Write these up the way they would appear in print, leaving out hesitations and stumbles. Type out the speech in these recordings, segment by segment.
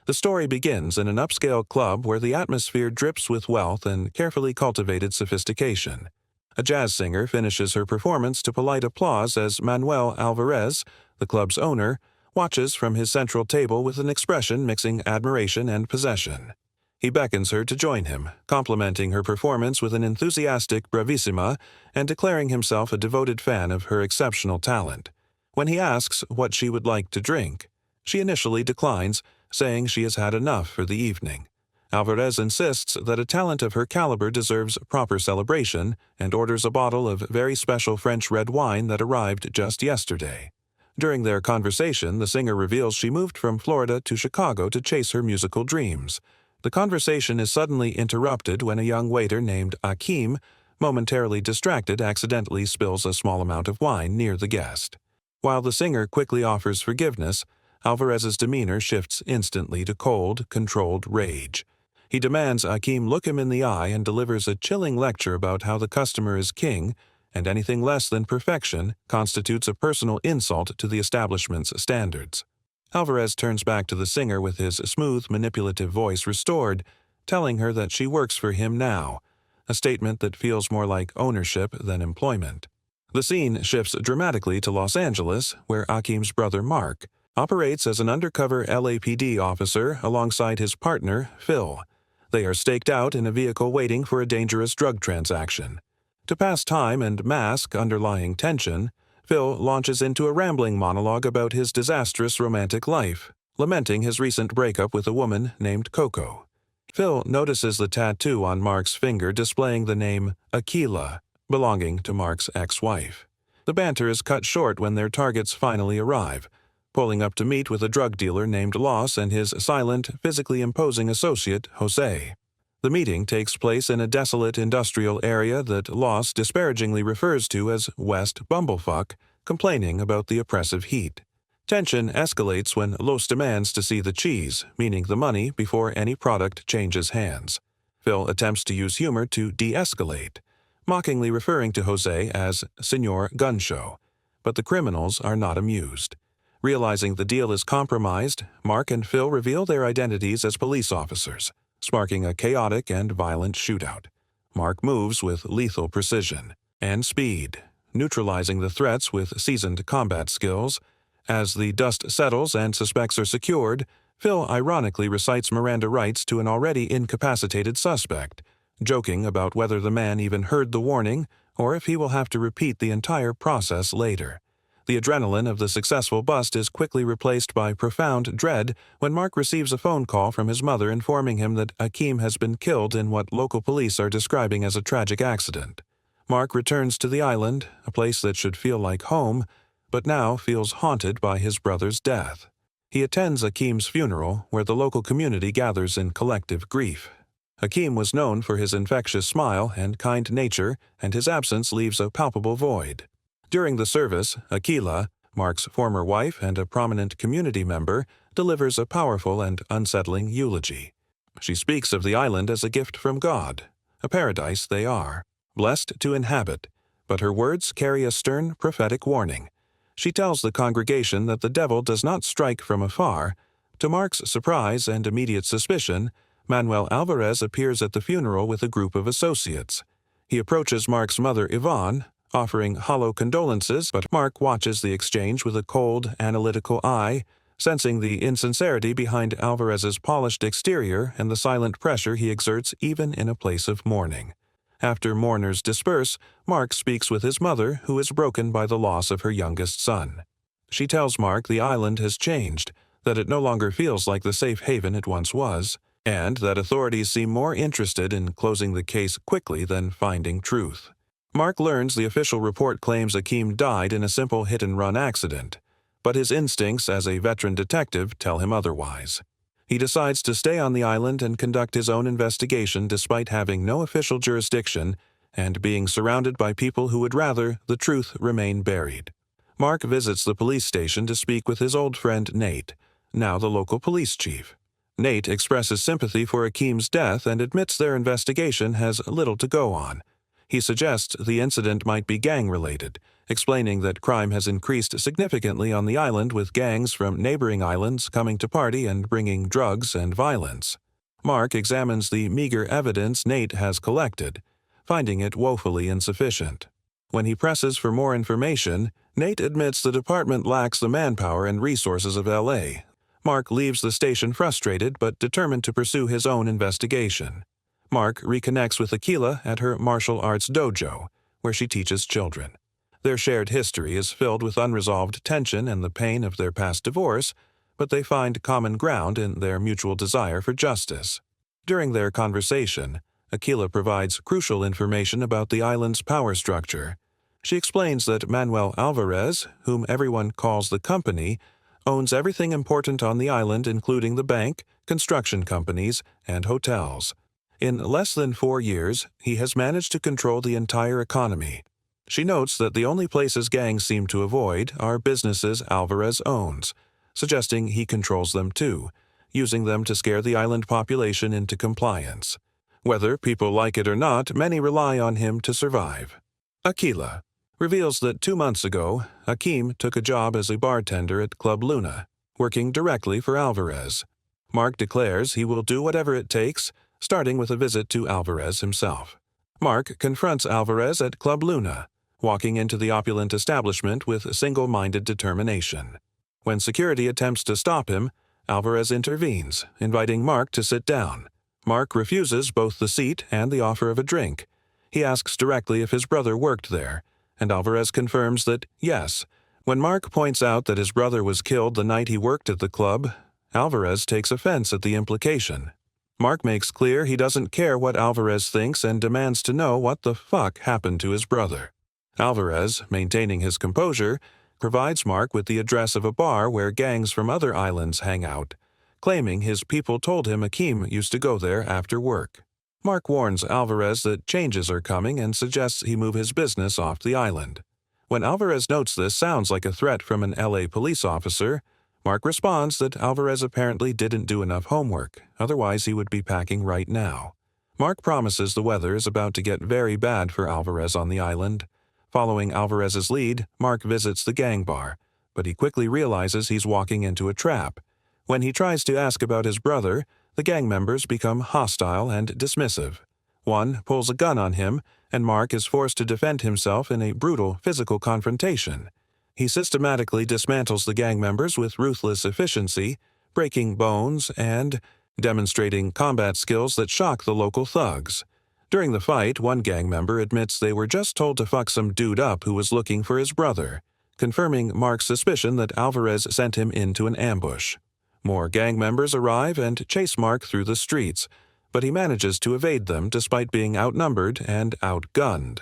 The story begins in an upscale club where the atmosphere drips with wealth and carefully cultivated sophistication. A jazz singer finishes her performance to polite applause as Manuel Alvarez, the club's owner, watches from his central table with an expression mixing admiration and possession. He beckons her to join him, complimenting her performance with an enthusiastic bravissima and declaring himself a devoted fan of her exceptional talent. When he asks what she would like to drink, she initially declines, saying she has had enough for the evening. Alvarez insists that a talent of her caliber deserves proper celebration and orders a bottle of very special French red wine that arrived just yesterday. During their conversation, the singer reveals she moved from Florida to Chicago to chase her musical dreams. The conversation is suddenly interrupted when a young waiter named Akim, momentarily distracted, accidentally spills a small amount of wine near the guest. While the singer quickly offers forgiveness, Alvarez's demeanor shifts instantly to cold, controlled rage. He demands Akim look him in the eye and delivers a chilling lecture about how the customer is king, and anything less than perfection constitutes a personal insult to the establishment's standards. Alvarez turns back to the singer with his smooth, manipulative voice restored, telling her that she works for him now, a statement that feels more like ownership than employment. The scene shifts dramatically to Los Angeles, where Akim's brother Mark operates as an undercover LAPD officer alongside his partner, Phil. They are staked out in a vehicle waiting for a dangerous drug transaction. To pass time and mask underlying tension, Phil launches into a rambling monologue about his disastrous romantic life, lamenting his recent breakup with a woman named Coco. Phil notices the tattoo on Mark's finger displaying the name Akilah, belonging to Mark's ex-wife. The banter is cut short when their targets finally arrive, pulling up to meet with a drug dealer named Los and his silent, physically imposing associate, Jose. The meeting takes place in a desolate industrial area that Los disparagingly refers to as West Bumblefuck, complaining about the oppressive heat. Tension escalates when Los demands to see the cheese, meaning the money, before any product changes hands. Phil attempts to use humor to de-escalate, mockingly referring to Jose as Senor Gunshow, but the criminals are not amused. Realizing the deal is compromised, Mark and Phil reveal their identities as police officers, sparking a chaotic and violent shootout. Mark moves with lethal precision and speed, neutralizing the threats with seasoned combat skills. As the dust settles and suspects are secured, Phil ironically recites Miranda rights to an already incapacitated suspect, joking about whether the man even heard the warning or if he will have to repeat the entire process later. The adrenaline of the successful bust is quickly replaced by profound dread when Mark receives a phone call from his mother informing him that Akim has been killed in what local police are describing as a tragic accident. Mark returns to the island, a place that should feel like home, but now feels haunted by his brother's death. He attends Akim's funeral, where the local community gathers in collective grief. Akim was known for his infectious smile and kind nature, and his absence leaves a palpable void. During the service, Akilah, Mark's former wife and a prominent community member, delivers a powerful and unsettling eulogy. She speaks of the island as a gift from God, a paradise they are, blessed to inhabit, but her words carry a stern prophetic warning. She tells the congregation that the devil does not strike from afar. To Mark's surprise and immediate suspicion, Manuel Alvarez appears at the funeral with a group of associates. He approaches Mark's mother, Yvonne, offering hollow condolences, but Mark watches the exchange with a cold, analytical eye, sensing the insincerity behind Alvarez's polished exterior and the silent pressure he exerts even in a place of mourning. After mourners disperse, Mark speaks with his mother, who is broken by the loss of her youngest son. She tells Mark the island has changed, that it no longer feels like the safe haven it once was, and that authorities seem more interested in closing the case quickly than finding truth. Mark learns the official report claims Akim died in a simple hit-and-run accident, but his instincts as a veteran detective tell him otherwise. He decides to stay on the island and conduct his own investigation despite having no official jurisdiction and being surrounded by people who would rather the truth remain buried. Mark visits the police station to speak with his old friend Nate, now the local police chief. Nate expresses sympathy for Akim's death and admits their investigation has little to go on. He suggests the incident might be gang-related, explaining that crime has increased significantly on the island with gangs from neighboring islands coming to party and bringing drugs and violence. Mark examines the meager evidence Nate has collected, finding it woefully insufficient. When he presses for more information, Nate admits the department lacks the manpower and resources of LA. Mark leaves the station frustrated but determined to pursue his own investigation. Mark reconnects with Akilah at her martial arts dojo, where she teaches children. Their shared history is filled with unresolved tension and the pain of their past divorce, but they find common ground in their mutual desire for justice. During their conversation, Akilah provides crucial information about the island's power structure. She explains that Manuel Alvarez, whom everyone calls the company, owns everything important on the island, including the bank, construction companies, and hotels. In less than 4 years, he has managed to control the entire economy. She notes that the only places gangs seem to avoid are businesses Alvarez owns, suggesting he controls them too, using them to scare the island population into compliance. Whether people like it or not, many rely on him to survive. Akilah reveals that 2 months ago, Hakeem took a job as a bartender at Club Luna, working directly for Alvarez. Mark declares he will do whatever it takes, starting with a visit to Alvarez himself. Mark confronts Alvarez at Club Luna, walking into the opulent establishment with single-minded determination. When security attempts to stop him, Alvarez intervenes, inviting Mark to sit down. Mark refuses both the seat and the offer of a drink. He asks directly if his brother worked there, and Alvarez confirms that yes. When Mark points out that his brother was killed the night he worked at the club, Alvarez takes offense at the implication. Mark makes clear he doesn't care what Alvarez thinks and demands to know what the fuck happened to his brother. Alvarez, maintaining his composure, provides Mark with the address of a bar where gangs from other islands hang out, claiming his people told him Hakeem used to go there after work. Mark warns Alvarez that changes are coming and suggests he move his business off the island. When Alvarez notes this sounds like a threat from an LA police officer, Mark responds that Alvarez apparently didn't do enough homework, otherwise he would be packing right now. Mark promises the weather is about to get very bad for Alvarez on the island. Following Alvarez's lead, Mark visits the gang bar, but he quickly realizes he's walking into a trap. When he tries to ask about his brother, the gang members become hostile and dismissive. One pulls a gun on him, and Mark is forced to defend himself in a brutal physical confrontation. He systematically dismantles the gang members with ruthless efficiency, breaking bones and demonstrating combat skills that shock the local thugs. During the fight, one gang member admits they were just told to fuck some dude up who was looking for his brother, confirming Mark's suspicion that Alvarez sent him into an ambush. More gang members arrive and chase Mark through the streets, but he manages to evade them despite being outnumbered and outgunned.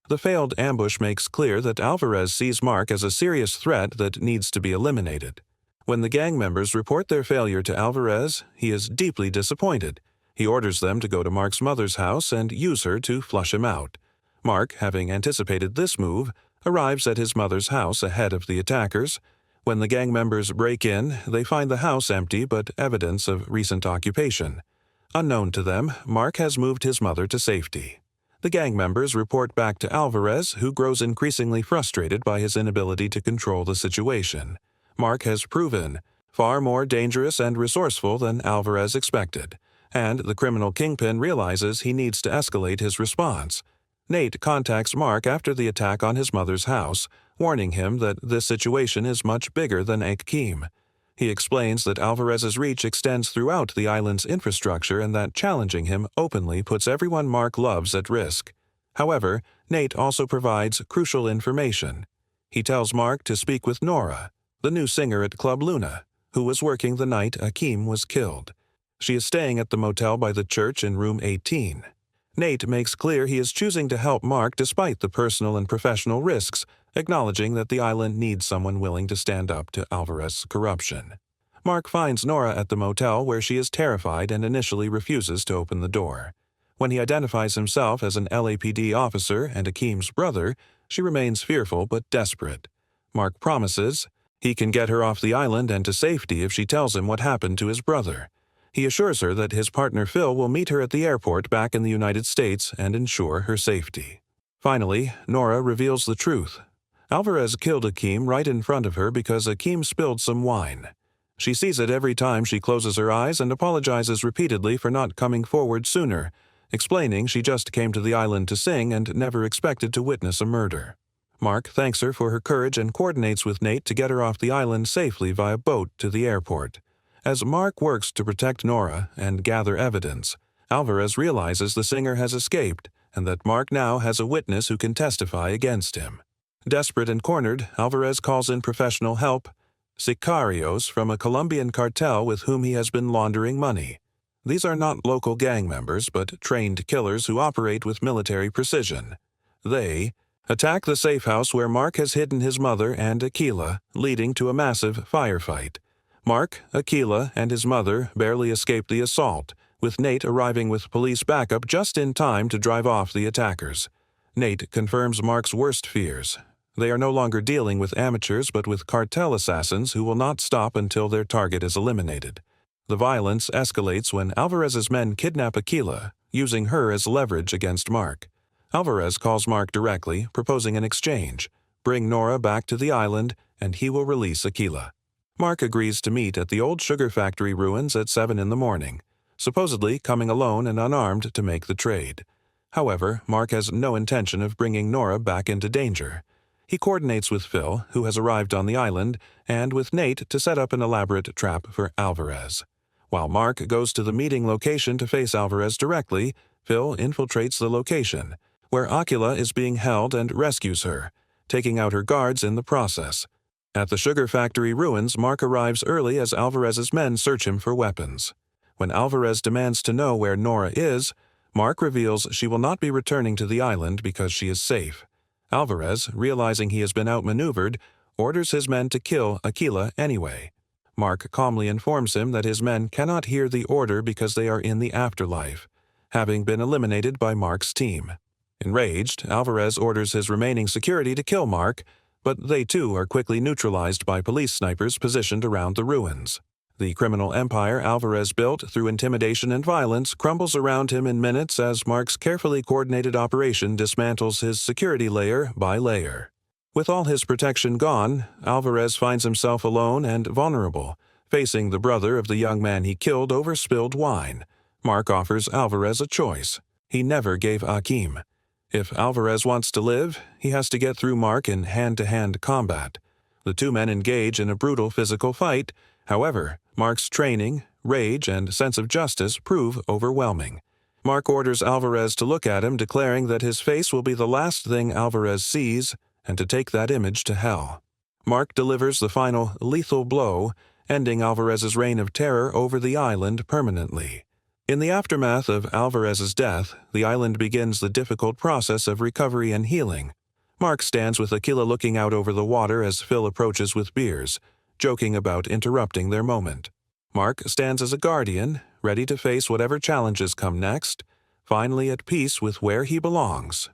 The failed ambush makes clear that Alvarez sees Mark as a serious threat that needs to be eliminated. When the gang members report their failure to Alvarez, he is deeply disappointed. He orders them to go to Mark's mother's house and use her to flush him out. Mark, having anticipated this move, arrives at his mother's house ahead of the attackers. When the gang members break in, they find the house empty but evidence of recent occupation. Unknown to them, Mark has moved his mother to safety. The gang members report back to Alvarez, who grows increasingly frustrated by his inability to control the situation. Mark has proven far more dangerous and resourceful than Alvarez expected, and the criminal kingpin realizes he needs to escalate his response. Nate contacts Mark after the attack on his mother's house, warning him that this situation is much bigger than Hakeem. He explains that Alvarez's reach extends throughout the island's infrastructure and that challenging him openly puts everyone Mark loves at risk. However, Nate also provides crucial information. He tells Mark to speak with Nora, the new singer at Club Luna, who was working the night Hakeem was killed. She is staying at the motel by the church in room 18. Nate makes clear he is choosing to help Mark despite the personal and professional risks, acknowledging that the island needs someone willing to stand up to Alvarez's corruption. Mark finds Nora at the motel where she is terrified and initially refuses to open the door. When he identifies himself as an LAPD officer and Hakeem's brother, she remains fearful but desperate. Mark promises he can get her off the island and to safety if she tells him what happened to his brother. He assures her that his partner Phil will meet her at the airport back in the United States and ensure her safety. Finally, Nora reveals the truth. Alvarez killed Akeem right in front of her because Akeem spilled some wine. She sees it every time she closes her eyes and apologizes repeatedly for not coming forward sooner, explaining she just came to the island to sing and never expected to witness a murder. Mark thanks her for her courage and coordinates with Nate to get her off the island safely via boat to the airport. As Mark works to protect Nora and gather evidence, Alvarez realizes the singer has escaped and that Mark now has a witness who can testify against him. Desperate and cornered, Alvarez calls in professional help, sicarios from a Colombian cartel with whom he has been laundering money. These are not local gang members, but trained killers who operate with military precision. They attack the safe house where Mark has hidden his mother and Akilah, leading to a massive firefight. Mark, Akilah, and his mother barely escape the assault, with Nate arriving with police backup just in time to drive off the attackers. Nate confirms Mark's worst fears. They are no longer dealing with amateurs but with cartel assassins who will not stop until their target is eliminated. The violence escalates when Alvarez's men kidnap Akilah, using her as leverage against Mark. Alvarez calls Mark directly, proposing an exchange. Bring Nora back to the island, and he will release Akilah. Mark agrees to meet at the old sugar factory ruins at 7 in the morning, supposedly coming alone and unarmed to make the trade. However, Mark has no intention of bringing Nora back into danger. He coordinates with Phil, who has arrived on the island, and with Nate to set up an elaborate trap for Alvarez. While Mark goes to the meeting location to face Alvarez directly, Phil infiltrates the location, where Akilah is being held and rescues her, taking out her guards in the process. At the sugar factory ruins, Mark arrives early as Alvarez's men search him for weapons. When Alvarez demands to know where Nora is, Mark reveals she will not be returning to the island because she is safe. Alvarez, realizing he has been outmaneuvered, orders his men to kill Akilah anyway. Mark calmly informs him that his men cannot hear the order because they are in the afterlife, having been eliminated by Mark's team. Enraged, Alvarez orders his remaining security to kill Mark, but they too are quickly neutralized by police snipers positioned around the ruins. The criminal empire Alvarez built through intimidation and violence crumbles around him in minutes as Mark's carefully coordinated operation dismantles his security layer by layer. With all his protection gone, Alvarez finds himself alone and vulnerable, facing the brother of the young man he killed over spilled wine. Mark offers Alvarez a choice. He never gave Akeem. If Alvarez wants to live, he has to get through Mark in hand-to-hand combat. The two men engage in a brutal physical fight. However, Mark's training, rage, and sense of justice prove overwhelming. Mark orders Alvarez to look at him, declaring that his face will be the last thing Alvarez sees, and to take that image to hell. Mark delivers the final lethal blow, ending Alvarez's reign of terror over the island permanently. In the aftermath of Alvarez's death, the island begins the difficult process of recovery and healing. Mark stands with Akilah looking out over the water as Phil approaches with beers, joking about interrupting their moment. Mark stands as a guardian, ready to face whatever challenges come next, finally at peace with where he belongs,